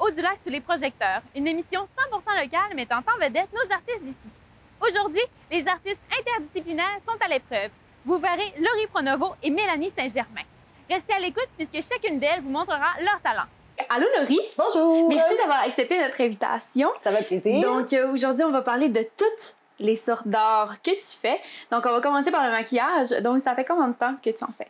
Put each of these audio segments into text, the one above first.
Haut-du-Lac sous les projecteurs, une émission 100% locale mettant en vedette nos artistes d'ici. Aujourd'hui, les artistes interdisciplinaires sont à l'épreuve. Vous verrez Laurie Pronovo et Mélanie Saint-Germain. Restez à l'écoute puisque chacune d'elles vous montrera leur talent. Allô Laurie! Bonjour! Merci d'avoir accepté notre invitation. Ça va plaisir. Donc aujourd'hui, on va parler de toutes les sortes d'art que tu fais. Donc on va commencer par le maquillage. Donc ça fait combien de temps que tu en fais?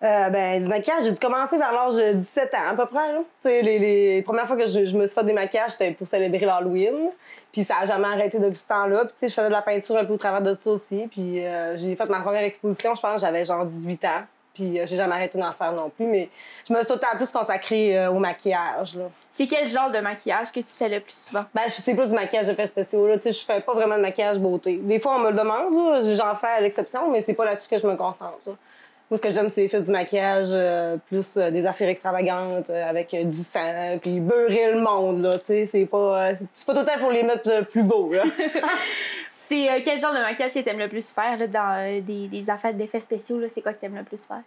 Du maquillage, j'ai dû commencer vers l'âge de 17 ans à peu près. Les premières fois que je me suis fait des maquillages, c'était pour célébrer l'Halloween. Puis ça n'a jamais arrêté depuis ce temps-là. Puis je faisais de la peinture un peu au travers de ça aussi. Puis j'ai fait ma première exposition, je pense que j'avais genre 18 ans. Puis j'ai jamais arrêté d'en faire non plus. Mais je me suis autant plus consacrée au maquillage. C'est quel genre de maquillage que tu fais le plus souvent? C'est plus du maquillage d'effets spéciaux. Là. Je fais pas vraiment de maquillage beauté. Des fois, on me le demande. J'en fais à l'exception, mais c'est pas là-dessus que je me concentre. Moi, ce que j'aime, c'est faire du maquillage, plus des affaires extravagantes, avec du sang, puis beurrer le monde, là, tu sais, c'est pas tout le temps pour les mettre plus beaux, là. C'est quel genre de maquillage que tu aimes le plus faire, là, dans des affaires d'effets spéciaux, là, c'est quoi que tu aimes le plus faire?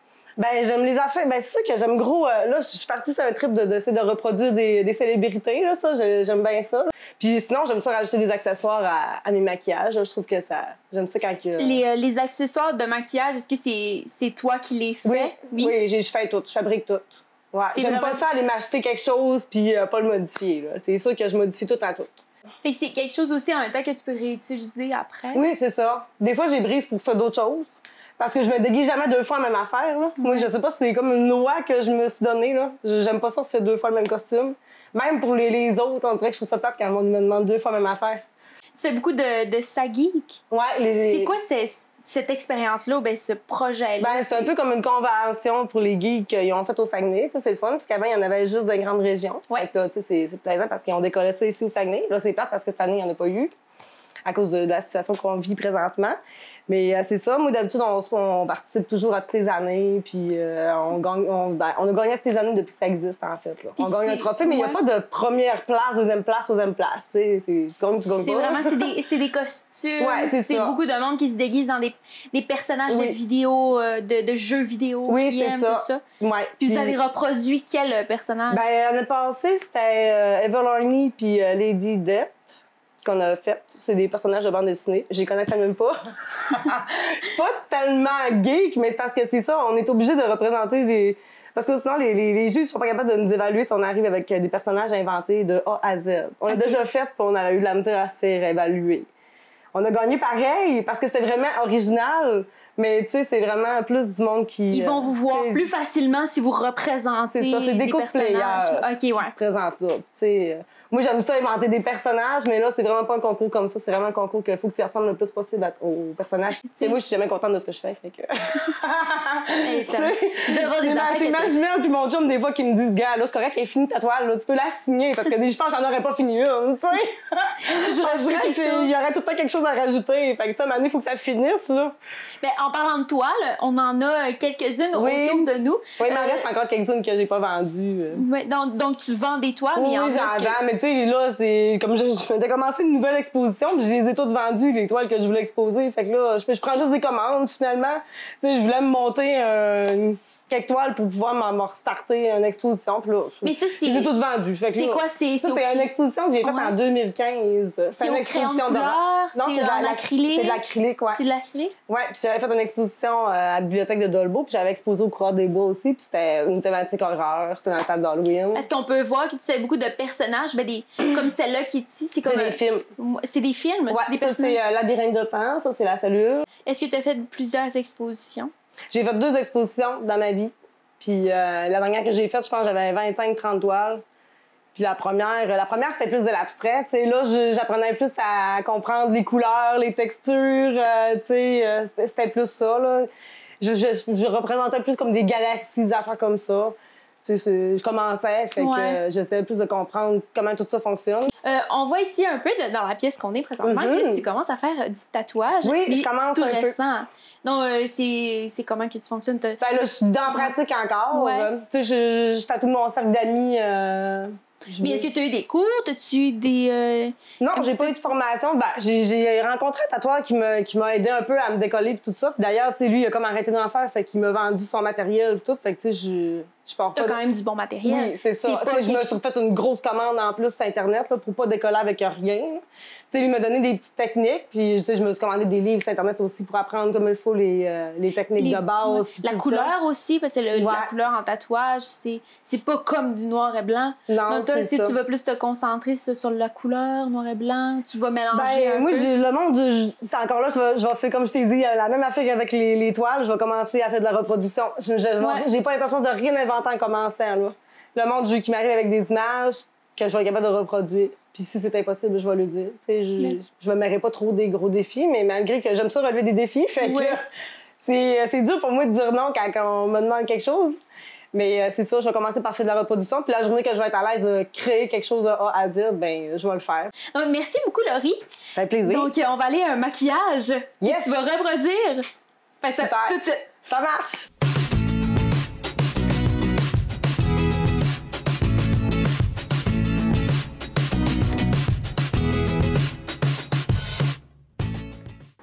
J'aime les affaires, c'est sûr que j'aime gros, là, je suis partie sur un trip d'essayer de reproduire des célébrités, là, ça, j'aime bien ça. Là. Puis sinon, j'aime ça rajouter des accessoires à mes maquillages, là. Je trouve que j'aime ça quand que... Les accessoires de maquillage, est-ce que c'est toi qui les fais? Oui, je fais tout, je fabrique tout. Ouais, j'aime pas ça aller m'acheter quelque chose puis pas le modifier, là. C'est sûr que je modifie tout en tout. Fait que c'est quelque chose aussi en même temps que tu peux réutiliser après? Oui, c'est ça. Des fois, j'ai brise pour faire d'autres choses. Parce que je me déguise jamais deux fois la même affaire. Là. Moi, je sais pas si c'est comme une loi que je me suis donnée. Là. J'aime pas ça faire deux fois le même costume. Même pour les autres, on dirait que je trouve ça plate quand on me demande deux fois la même affaire. Tu fais beaucoup de SAGeek? Ouais. C'est quoi cette expérience-là, ce projet-là? C'est un peu comme une convention pour les geeks qu'ils ont fait au Saguenay. C'est le fun, parce qu'avant, il y en avait juste de grandes régions. Ouais. Fait que là, c'est plaisant parce qu'ils ont décollé ça ici au Saguenay. Là, c'est plate parce que cette année, il n'y en a pas eu à cause de la situation qu'on vit présentement. Mais c'est ça. Moi, d'habitude, on participe toujours à toutes les années. Puis on a gagné à toutes les années depuis que ça existe, en fait. Là. On gagne un trophée, mais il n'y a pas de première place, deuxième place, troisième place. C'est comme tu gagnes pas. Vraiment, c'est des costumes. Ouais, c'est beaucoup de monde qui se déguise dans des personnages de vidéos, de jeux vidéo qui aiment tout ça. Ouais. Puis vous avez reproduit quel personnage? L'année passée, c'était Eva Larney puis Lady Death qu'on a fait. C'est des personnages de bande dessinée. Je les connais quand même pas. Je suis pas tellement geek, mais c'est parce que c'est ça, on est obligé de représenter des... Parce que sinon, les juges sont pas capables de nous évaluer si on arrive avec des personnages inventés de A à Z. On l'a déjà fait, puis on a eu de la misère à se faire évaluer. On a gagné pareil, parce que c'était vraiment original, mais tu sais, c'est vraiment plus du monde qui... Ils vont vous voir plus facilement si vous représentez des personnages. C'est des cosplayers qui se présentent là. Moi, j'aime ça inventer des personnages, mais là, c'est vraiment pas un concours comme ça. C'est vraiment un concours qu'il faut que tu ressembles le plus possible aux personnages. Moi, je suis jamais contente de ce que je fais. Fait que... c'est ma jumelle puis mon chum, des fois, qui me disent « Gars, là, c'est correct, elle est finie ta toile, là, tu peux la signer. » Parce que je pense que j'en aurais pas fini une, tu sais. Toujours rajouter quelque chose. Il y aurait tout le temps quelque chose à rajouter. Fait que, tu sais, à un moment donné, il faut que ça finisse, là. En parlant de toiles, on en a quelques-unes autour de nous. Oui, il m'en reste encore quelques-unes que j'ai pas vendues. Oui, donc tu vends des toiles, mais il y en a j'en vends, mais tu sais, là, c'est comme j'ai commencé une nouvelle exposition, puis je les ai toutes vendues, les toiles que je voulais exposer. Fait que là, je prends juste des commandes, finalement. Tu sais, je voulais me monter quelques toiles pour pouvoir m'en restarter une exposition. Puis là, je les ai toutes vendues. C'est quoi? C'est une exposition que j'ai faite en 2015. C'est au crayon de couleur? Non, c'est de l'acrylique. C'est de l'acrylique, oui. C'est de l'acrylique? Oui, puis j'avais fait une exposition à la bibliothèque de Dolbeau, puis j'avais exposé au Coureur des Bois aussi, puis c'était une thématique horreur, c'était dans le temps d'Halloween. Parce qu'on peut voir que tu fais beaucoup de personnages, comme celle-là qui est ici, c'est comme... C'est des films. C'est des films? Oui, ça c'est Labyrinthe de Pan, ça c'est la cellule. Est-ce que tu as fait plusieurs expositions? J'ai fait 2 expositions dans ma vie. Puis la dernière que j'ai faite, je pense que j'avais 25-30 toiles. Puis la première c'était plus de l'abstrait. Tu sais, là, j'apprenais plus à comprendre les couleurs, les textures. Tu sais, c'était plus ça, là. Je représentais plus comme des galaxies, des affaires comme ça. Tu sais, je commençais, fait que j'essayais plus de comprendre comment tout ça fonctionne. On voit ici un peu dans la pièce qu'on est présentement que tu commences à faire du tatouage. Oui, je commence tout un récent. Donc, c'est comment que tu fonctionnes? Là, je suis dans la pratique encore. Tu sais, je tatoue mon cercle d'amis. Mais est-ce que tu as eu des cours? As-tu eu des... Non, j'ai pas eu de formation. J'ai rencontré un tatoueur qui m'a aidé un peu à me décoller et tout ça. D'ailleurs, tu sais, lui, il a comme arrêté d'en faire, fait qu'il m'a vendu son matériel et tout. Fait que, tu sais, Je pars T'as pas quand même du bon matériel. Oui, c'est ça. pas Je me suis fait une grosse commande en plus sur Internet là, pour pas décoller avec rien. Lui m'a donné des petites techniques, puis je me suis commandé des livres sur Internet aussi pour apprendre comme il faut les techniques de base. La couleur aussi, parce que la couleur en tatouage, c'est pas comme du noir et blanc. Non, donc, toi, c'est si ça. tu vas plus te concentrer sur la couleur noir et blanc, tu vas mélanger moi, peu. le monde, c'est encore là, je vais faire comme je t'ai dit, la même affaire qu'avec les toiles, je vais commencer à faire de la reproduction. J'ai pas l'intention de rien inventer en commençant. Là. Le monde qui m'arrive avec des images que je vais être capable de reproduire. Puis si c'est impossible, je vais le dire. Je me mets pas trop des gros défis, mais malgré que j'aime ça relever des défis, fait que c'est dur pour moi de dire non quand on me demande quelque chose. Mais c'est ça, je vais commencer par faire de la reproduction. Puis la journée que je vais être à l'aise de créer quelque chose de A à Z, ben je vais le faire. Donc, merci beaucoup, Laurie. Ça fait plaisir. Donc, on va aller à un maquillage. Yes! Tu vas reproduire. Fait ça Super. tout de suite. Ça marche!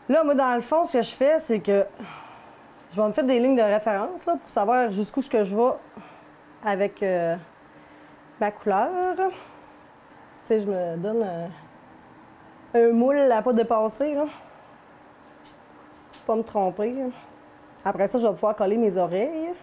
Là, moi, dans le fond, ce que je fais, c'est que je vais me faire des lignes de référence là, pour savoir jusqu'où je vais avec ma couleur. Tu sais, je me donne un moule à pas dépasser, là. Pas me tromper. Là. Après ça, je vais pouvoir coller mes oreilles.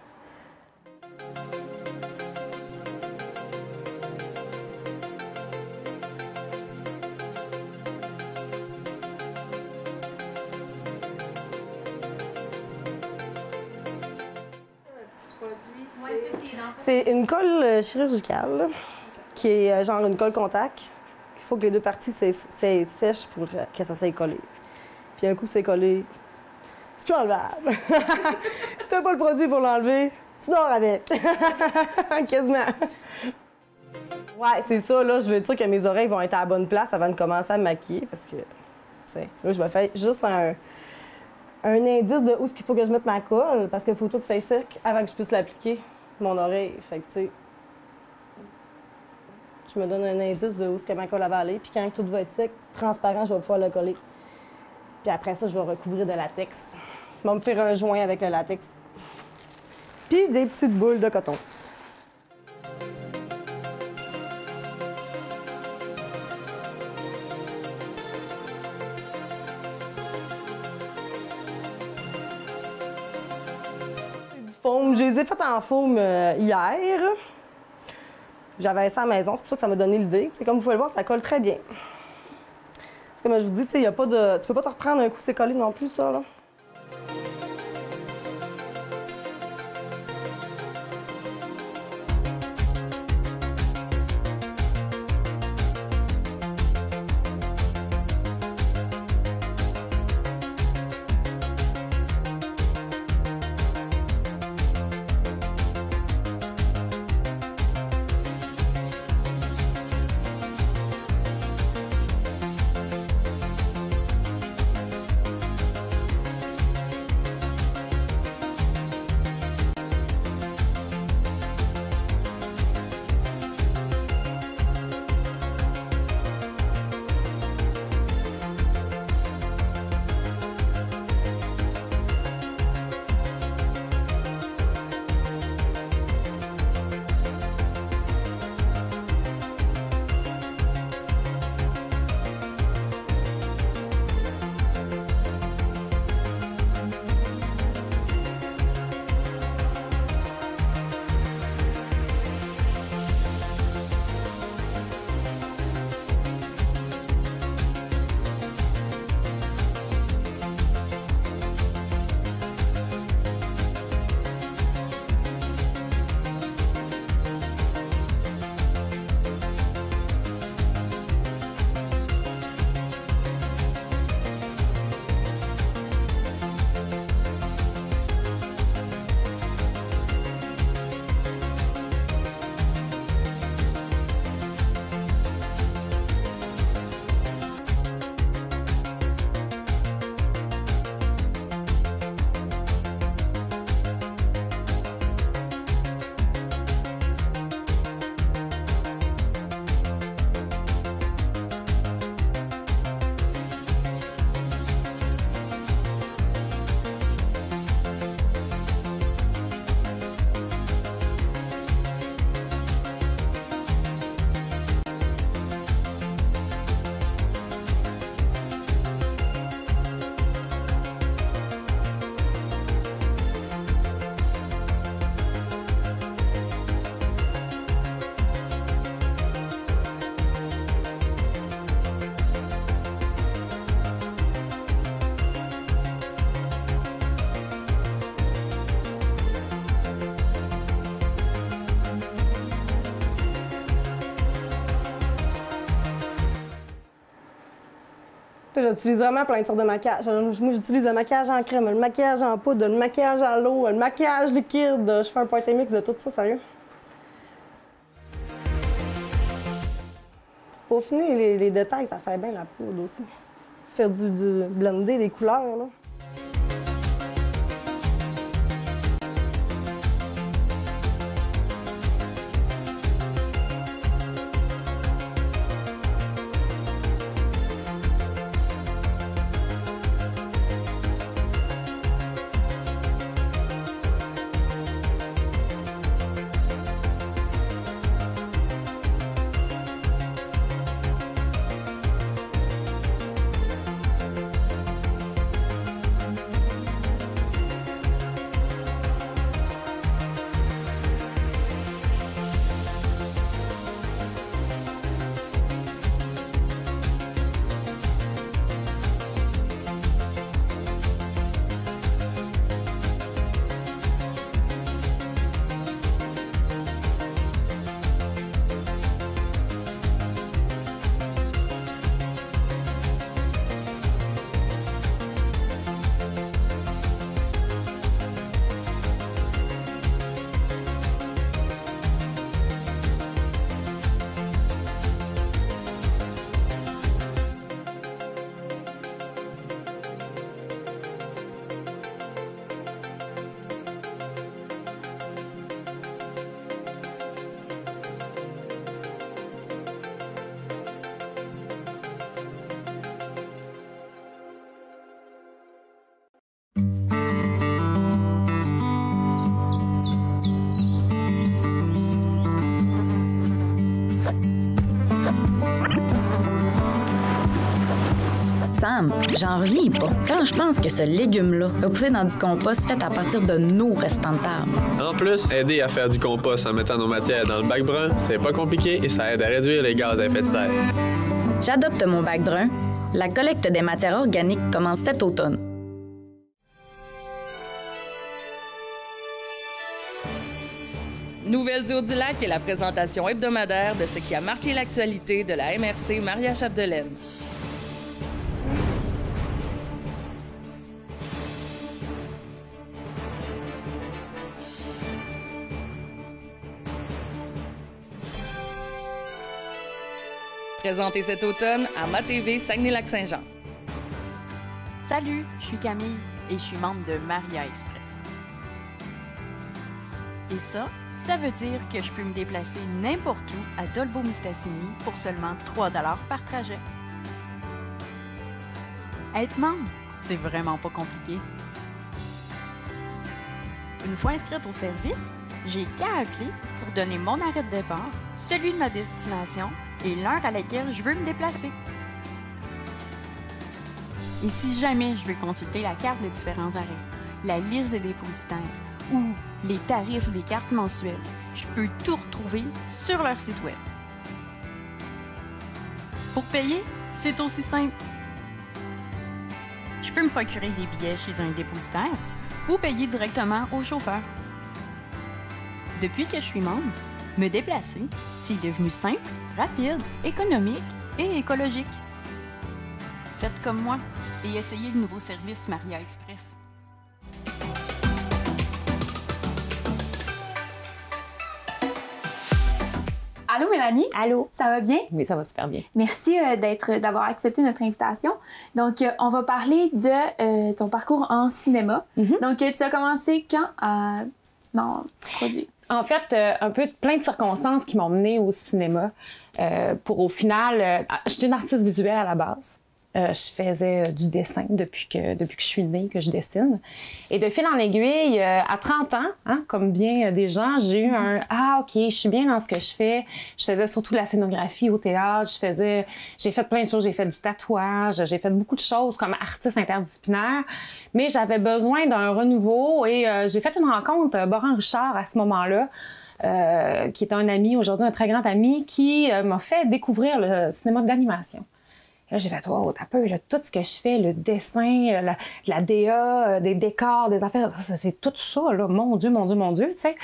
C'est une colle chirurgicale là, qui est genre une colle contact. Il faut que les deux parties sèchent pour que ça s'aille collé. Puis un coup c'est collé, c'est plus enlevable. Si t'as pas le produit pour l'enlever, tu dors avec. Quasiment. Ouais, c'est ça, là, je veux dire que mes oreilles vont être à la bonne place avant de commencer à me maquiller parce que, tu sais, là, je me fais juste un indice de où est-ce qu'il faut que je mette ma colle parce qu'il faut tout que ça sec avant que je puisse l'appliquer. Mon oreille. Fait que, tu sais, je me donne un indice de où est-ce que ma colle va aller. Puis quand tout va être sec, transparent, je vais pouvoir le coller. Puis après ça, je vais recouvrir de latex. Je vais me faire un joint avec le latex. Puis des petites boules de coton. Faume. Je les ai faites en faume hier. J'avais ça à la maison, c'est pour ça que ça m'a donné l'idée. Comme vous pouvez le voir, ça colle très bien. Comme je vous dis, y a pas de... tu peux pas te reprendre un coup, c'est collé non plus, ça. Là. J'utilise vraiment plein de sortes de maquillage. Moi, j'utilise le maquillage en crème, le maquillage en poudre, le maquillage à l'eau, le maquillage liquide. Je fais un party mix de tout ça, sérieux. Pour finir les détails, ça fait bien la poudre aussi. Faire du blender des couleurs, là. Sam, j'en reviens pas. Quand je pense que ce légume-là va pousser dans du compost fait à partir de nos restants de table. En plus, aider à faire du compost en mettant nos matières dans le bac brun, c'est pas compliqué et ça aide à réduire les gaz à effet de serre. J'adopte mon bac brun. La collecte des matières organiques commence cet automne. Nouvelles du Haut-du-Lac est la présentation hebdomadaire de ce qui a marqué l'actualité de la MRC Maria-Chapdelaine. Présenté cet automne à MaTV Saguenay-Lac-Saint-Jean. Salut, je suis Camille et je suis membre de Maria Express. Et ça veut dire que je peux me déplacer n'importe où à Dolbeau-Mistassini pour seulement 3 $ par trajet. Être membre, c'est vraiment pas compliqué. Une fois inscrite au service, j'ai qu'à appeler pour donner mon arrêt de départ, celui de ma destination et l'heure à laquelle je veux me déplacer. Et si jamais je veux consulter la carte des différents arrêts, la liste des dépositaires ou les tarifs des cartes mensuelles, je peux tout retrouver sur leur site web. Pour payer, c'est aussi simple. Je peux me procurer des billets chez un dépositaire ou payer directement au chauffeur. Depuis que je suis membre, me déplacer, c'est devenu simple, rapide, économique et écologique. Faites comme moi et essayez le nouveau service Maria Express. Allô Mélanie? Allô? Ça va bien? Oui, ça va super bien. Merci d'avoir accepté notre invitation. Donc, on va parler de ton parcours en cinéma. Donc, tu as commencé quand dans produit? En fait, un peu plein de circonstances qui m'ont menée au cinéma pour au final... j'étais une artiste visuelle à la base. Je faisais du dessin depuis que je suis née, que je dessine. Et de fil en aiguille, à 30 ans, hein, comme bien des gens, j'ai eu un « Ah, OK, je suis bien dans ce que je fais ». Je faisais surtout de la scénographie au théâtre. J'ai fait plein de choses. J'ai fait du tatouage. J'ai fait beaucoup de choses comme artiste interdisciplinaire. Mais j'avais besoin d'un renouveau et j'ai fait une rencontre, Boran Richard, à ce moment-là, qui est un ami, aujourd'hui un très grand ami, qui m'a fait découvrir le cinéma d'animation. Là, j'ai fait, wow, t'as peu, là, tout ce que je fais, le dessin, la DA, des décors, des affaires, c'est tout ça, là, mon Dieu, tu sais.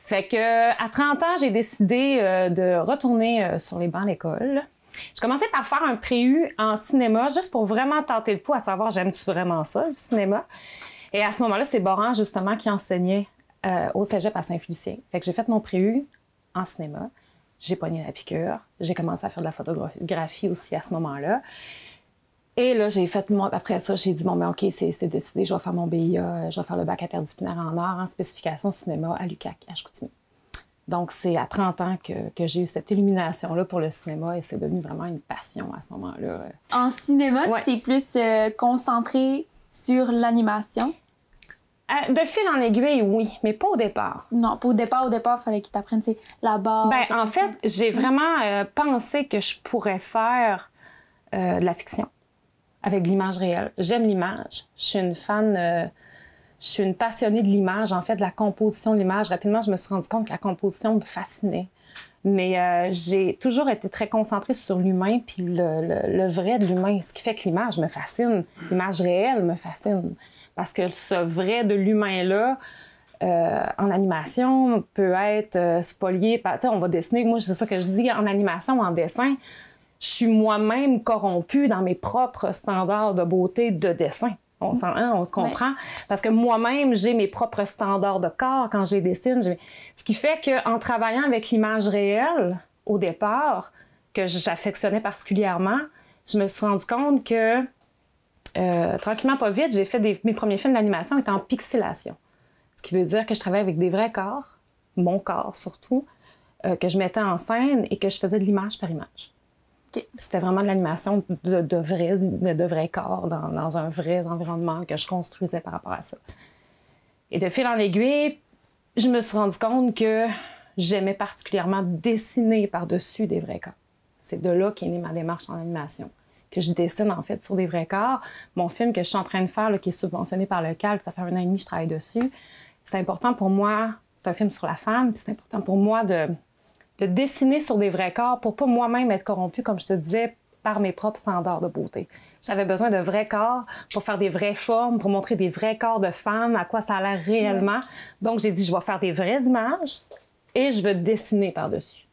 Fait que, à 30 ans, j'ai décidé de retourner sur les bancs de l'école. Je commençais par faire un pré-U en cinéma, juste pour vraiment tenter le pouls, à savoir, j'aime-tu vraiment ça, le cinéma? Et à ce moment-là, c'est Boran, justement, qui enseignait au cégep à Saint-Félicien. Fait que j'ai fait mon pré-U en cinéma. J'ai pogné la piqûre. J'ai commencé à faire de la photographie aussi à ce moment-là. Et là, après ça, j'ai dit, bon, ben OK, c'est décidé, je vais faire mon BIA, je vais faire le bac interdisciplinaire en art, en spécification cinéma à l'UQAC, à Chicoutimi. Donc, c'est à 30 ans que j'ai eu cette illumination-là pour le cinéma et c'est devenu vraiment une passion à ce moment-là. En cinéma, Ouais. tu t'es plus concentré sur l'animation? De fil en aiguille, oui, mais pas au départ. Non, pas au départ. Au départ, il fallait que tu apprennes la base. Ben, en fait, j'ai vraiment pensé que je pourrais faire de la fiction avec de l'image réelle. J'aime l'image. Je suis une fan, je suis une passionnée de l'image, en fait, de la composition de l'image. Rapidement, je me suis rendu compte que la composition me fascinait. Mais j'ai toujours été très concentrée sur l'humain puis le vrai de l'humain, ce qui fait que l'image me fascine. L'image réelle me fascine. Parce que ce vrai de l'humain-là, en animation, peut être spolié par... Tu sais, on va dessiner, moi, c'est ça que je dis, en animation, en dessin, je suis moi-même corrompue dans mes propres standards de beauté de dessin. On se comprend. Ouais. Parce que moi-même, j'ai mes propres standards de corps quand je les dessine. Ce qui fait qu'en travaillant avec l'image réelle, au départ, que j'affectionnais particulièrement, je me suis rendu compte que, tranquillement, pas vite, j'ai fait mes premiers films d'animation étaient en pixelation. Ce qui veut dire que je travaillais avec des vrais corps, mon corps surtout, que je mettais en scène et que je faisais de l'image par image. Okay. C'était vraiment de l'animation de vrais corps dans un vrai environnement que je construisais par rapport à ça. Et de fil en aiguille, je me suis rendu compte que j'aimais particulièrement dessiner par-dessus des vrais corps. C'est de là qu'est née ma démarche en animation, que je dessine en fait sur des vrais corps. Mon film que je suis en train de faire, là, qui est subventionné par le CALC, ça fait 1 an et demi que je travaille dessus. C'est important pour moi, c'est un film sur la femme, puis c'est important pour moi de dessiner sur des vrais corps pour pas moi-même être corrompue, comme je te disais, par mes propres standards de beauté. J'avais besoin de vrais corps pour faire des vraies formes, pour montrer des vrais corps de femmes, à quoi ça a l'air réellement. Ouais. Donc, j'ai dit, je vais faire des vraies images et je vais dessiner par-dessus.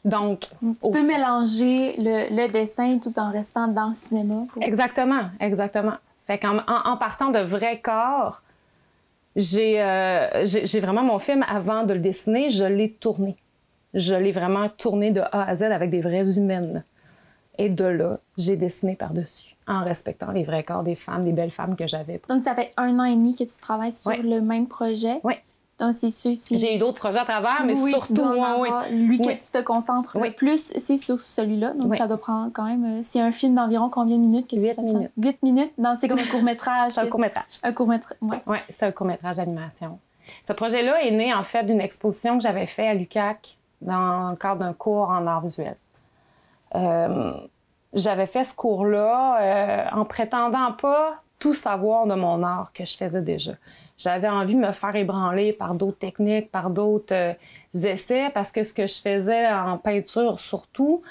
Donc... Tu peux mélanger le dessin tout en restant dans le cinéma. Exactement, exactement. Fait qu'en partant de vrais corps, j'ai vraiment mon film, avant de le dessiner, je l'ai tourné. Je l'ai vraiment tourné de A à Z avec des vraies humaines. Et de là, j'ai dessiné par-dessus, en respectant les vrais corps des femmes, des belles femmes que j'avais. Donc, ça fait 1 an et demi que tu travailles sur le même projet. Oui. Donc, c'est sûr... J'ai eu d'autres projets à travers, mais surtout... Lui que tu te concentres le plus, c'est sur celui-là. Donc, ça doit prendre quand même... c'est un film d'environ combien de minutes que 8 minutes. 8 minutes? Non, c'est comme un court-métrage. C'est un court-métrage. Un court-métrage, oui. Oui, c'est un court-métrage d'animation. Ce projet-là est né, en fait, d'une exposition que j'avais faite à l'UQAC dans le cadre d'un cours en art visuel. J'avais fait ce cours-là en prétendant pas tout savoir de mon art que je faisais déjà. J'avais envie de me faire ébranler par d'autres techniques, par d'autres essais, parce que ce que je faisais en peinture surtout,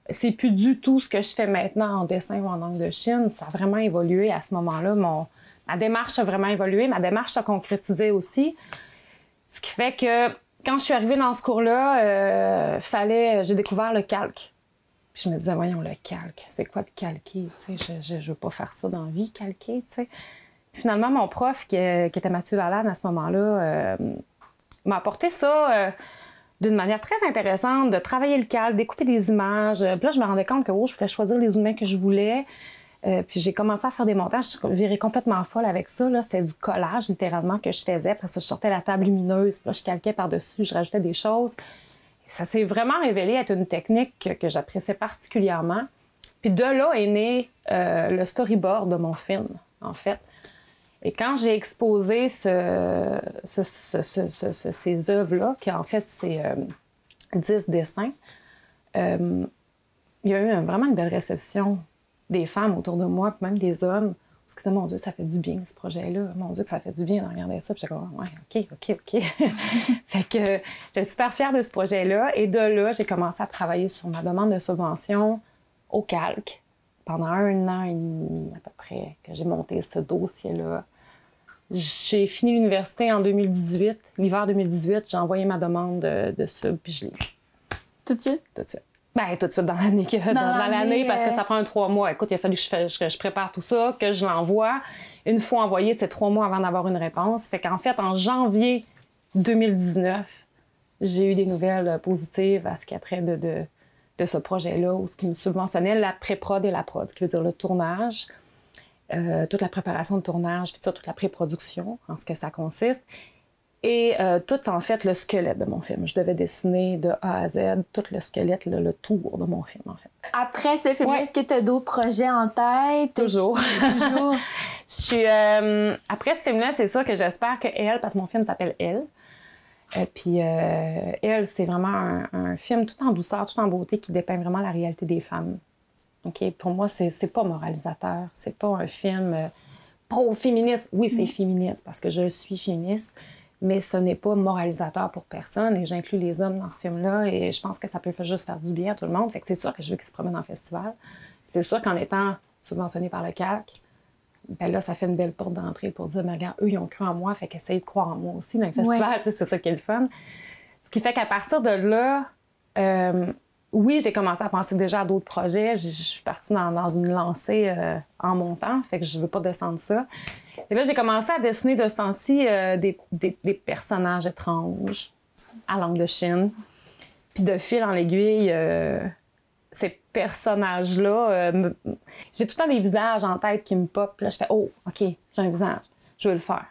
c'est plus du tout ce que je fais maintenant en dessin ou en langue de Chine. Ça a vraiment évolué à ce moment-là. Ma démarche a vraiment évolué, ma démarche s'est concrétisée aussi. Ce qui fait que quand je suis arrivée dans ce cours-là, j'ai découvert le calque. Puis je me disais, voyons, le calque, c'est quoi de calquer? Je veux pas faire ça dans la vie, calquer, tu sais. Finalement, mon prof, qui était Mathieu Valade à ce moment-là, m'a apporté ça d'une manière très intéressante, de travailler le calque, découper des images. Puis là, je me rendais compte que je pouvais choisir les humains que je voulais. Puis j'ai commencé à faire des montages, je virais complètement folle avec ça. C'était du collage, littéralement, que je faisais. Après ça, je sortais la table lumineuse, puis là, je calquais par-dessus, je rajoutais des choses. Et ça s'est vraiment révélé être une technique que j'appréciais particulièrement. Puis de là est né le storyboard de mon film, en fait. Et quand j'ai exposé ces œuvres-là, qui en fait, c'est 10 dessins, il y a eu vraiment une belle réception des femmes autour de moi, puis même des hommes. Parce que, mon Dieu, ça fait du bien, ce projet-là. Mon Dieu, que ça fait du bien de regarder ça. Puis j'étais comme, ouais, OK. Fait que j'étais super fière de ce projet-là. Et de là, j'ai commencé à travailler sur ma demande de subvention au calque. Pendant 1 an et demi, à peu près, que j'ai monté ce dossier-là. J'ai fini l'université en 2018. L'hiver 2018, j'ai envoyé ma demande de sub, puis je l'ai eu. Tout de suite? Tout de suite. Ben, tout de suite dans l'année, dans l'année, parce que ça prend 3 mois. Écoute, il a fallu que je prépare tout ça, que je l'envoie. Une fois envoyé, c'est 3 mois avant d'avoir une réponse. Fait qu'en fait, en janvier 2019, j'ai eu des nouvelles positives à ce qui a trait de ce projet-là, où ce qui me subventionnait la pré-prod et la prod, ce qui veut dire le tournage, toute la préparation de tournage, puis toute la pré-production, en ce que ça consiste. Et tout, en fait, le squelette de mon film. Je devais dessiner de A à Z tout le squelette, le tour de mon film, en fait. Après ce film, est-ce que tu as d'autres projets en tête? Toujours. Toujours. Après ce film-là, c'est sûr que j'espère que Elle, parce que mon film s'appelle Elle. Puis Elle, c'est vraiment un film tout en douceur, tout en beauté, qui dépeint vraiment la réalité des femmes. Okay? Pour moi, c'est pas moralisateur. C'est pas un film pro-féministe. Oui, c'est féministe, parce que je suis féministe. Mais ce n'est pas moralisateur pour personne, et j'inclus les hommes dans ce film-là, et je pense que ça peut juste faire du bien à tout le monde. Fait que c'est sûr que je veux qu'ils se promènent en festival. C'est sûr qu'en étant subventionné par le CAQ, ben là, ça fait une belle porte d'entrée pour dire, mais regarde, eux, ils ont cru en moi, fait qu'essayez de croire en moi aussi dans le festival, c'est ça qui est le fun. Ce qui fait qu'à partir de là, oui, j'ai commencé à penser déjà à d'autres projets. Je suis partie dans une lancée en montant, fait que je veux pas descendre ça. Et là, j'ai commencé à dessiner de ce temps-ci des personnages étranges à langue de Chine. Puis de fil en aiguille, ces personnages-là, j'ai tout le temps des visages en tête qui me pop. Puis là, je fais « Oh, OK, j'ai un visage, je veux le faire. »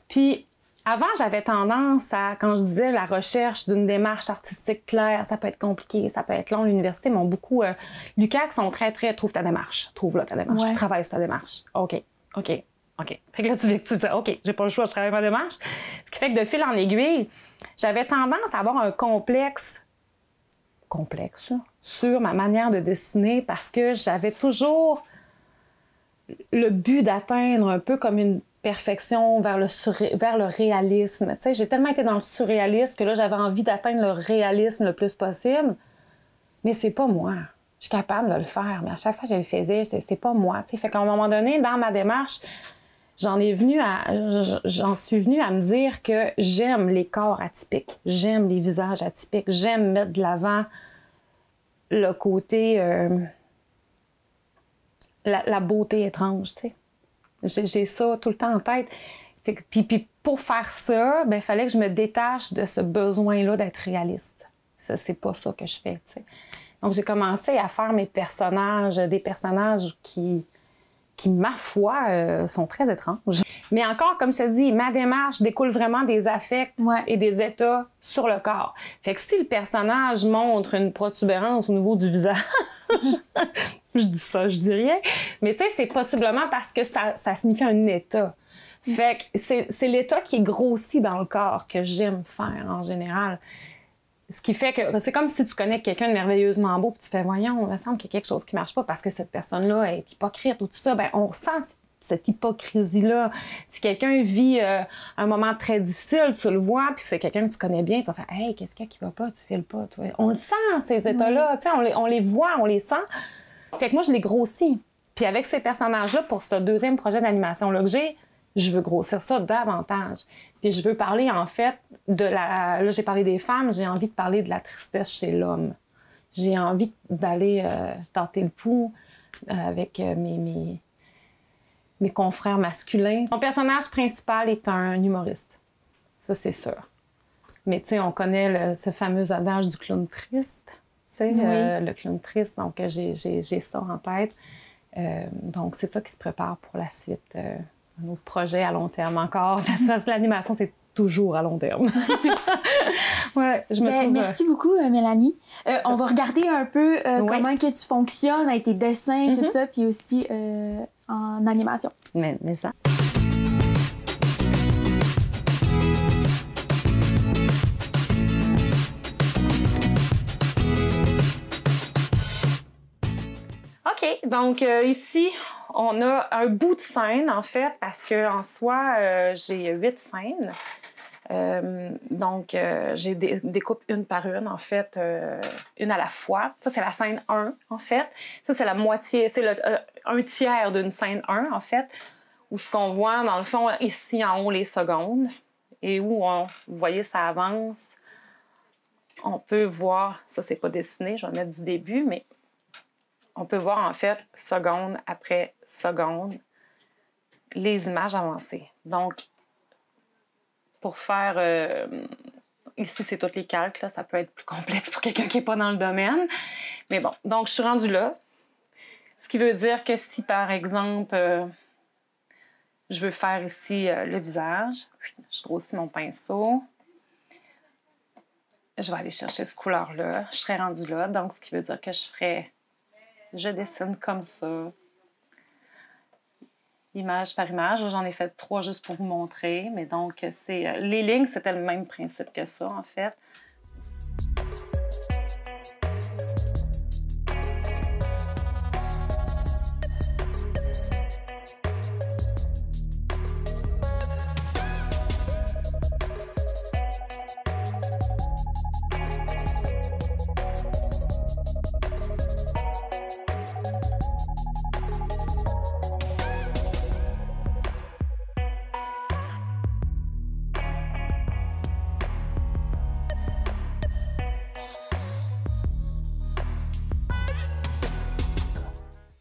Puis avant, j'avais tendance à, quand je disais la recherche d'une démarche artistique claire, ça peut être compliqué, ça peut être long. L'université m'ont beaucoup... l'UQAC sont très, trouve ta démarche, trouve-la ta démarche, travaille sur ta démarche. OK. Fait que là, tu dis, OK, j'ai pas le choix, je travaille ma démarche. Ce qui fait que de fil en aiguille, j'avais tendance à avoir un complexe sur ma manière de dessiner, parce que j'avais toujours le but d'atteindre un peu comme une perfection vers le réalisme. Tu sais, j'ai tellement été dans le surréalisme que là, j'avais envie d'atteindre le réalisme le plus possible. Mais c'est pas moi. Je suis capable de le faire, mais à chaque fois que je le faisais, c'est pas moi. Tu sais, fait qu'à un moment donné, dans ma démarche, j'en suis venue à me dire que j'aime les corps atypiques, j'aime les visages atypiques, j'aime mettre de l'avant le côté... la beauté étrange, tu sais. J'ai ça tout le temps en tête. Puis pour faire ça, il fallait que je me détache de ce besoin-là d'être réaliste. Ça, c'est pas ça que je fais, tu sais. Donc, j'ai commencé à faire des personnages qui ma foi, sont très étranges. Mais encore, comme je te dis, ma démarche découle vraiment des affects et des états sur le corps. Fait que si le personnage montre une protubérance au niveau du visage, je dis ça, je dis rien, mais tu sais, c'est possiblement parce que ça signifie un état. Fait que c'est l'état qui est grossi dans le corps que j'aime faire en général. Ce qui fait que c'est comme si tu connais quelqu'un de merveilleusement beau, puis tu fais, voyons, il me semble qu'il y a quelque chose qui marche pas parce que cette personne-là est hypocrite ou tout ça. Ben, on ressent cette hypocrisie-là. Si quelqu'un vit un moment très difficile, tu le vois, puis c'est quelqu'un que tu connais bien, tu vas faire, hey, qu'est-ce qu'il y a qui va pas, tu files pas. Tu vois. On le sent, ces états-là, tu sais, on les voit, on les sent. Fait que moi, je les grossis. Puis avec ces personnages-là, pour ce deuxième projet d'animation-là que j'ai, je veux grossir ça davantage. Puis je veux parler, en fait, là, j'ai parlé des femmes, j'ai envie de parler de la tristesse chez l'homme. J'ai envie d'aller tenter le pouls avec mes confrères masculins. Mon personnage principal est un humoriste. Ça, c'est sûr. Mais tu sais, on connaît ce fameux adage du clown triste. Tu sais, le clown triste. Donc, j'ai ça en tête. Donc, c'est ça qui se prépare pour la suite. Un autre projet à long terme encore. L'animation, c'est toujours à long terme. Merci beaucoup, Mélanie. On va regarder un peu comment que tu fonctionnes avec tes dessins, tout ça, puis aussi en animation. Mais ça... OK, donc ici, on a un bout de scène, en fait, parce qu'en soi, j'ai 8 scènes. Donc, j'ai découpe une par une, en fait, une à la fois. Ça, c'est la scène 1, en fait. Ça, c'est la moitié, c'est un tiers d'une scène 1, en fait, où ce qu'on voit, dans le fond, ici en haut, les secondes, et où, vous voyez, ça avance. on peut voir, ça c'est pas dessiné, je vais le mettre du début, mais on peut voir en fait, seconde après seconde, les images avancées. Donc, pour faire... ici, c'est tous les calques, là, ça peut être plus complexe pour quelqu'un qui n'est pas dans le domaine. Mais bon, donc je suis rendue là. Ce qui veut dire que si, par exemple, je veux faire ici le visage, je grossis mon pinceau. Je vais aller chercher cette couleur-là. Je serai rendue là. Donc, ce qui veut dire que je dessine comme ça. Image par image. J'en ai fait 3 juste pour vous montrer. Mais donc, les lignes, c'était le même principe que ça, en fait.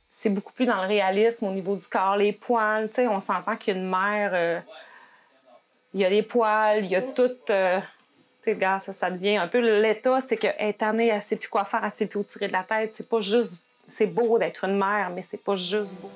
C'est beaucoup plus dans le réalisme au niveau du corps, les poils. Tu sais, on s'entend qu'une mère, il y a les poils, il y a tout. Tu sais, gars, ça devient un peu l'état, c'est qu'elle est tannée, elle ne sait plus quoi faire, elle ne sait plus où tirer de la tête. C'est pas juste. C'est beau d'être une mère, mais c'est pas juste beau.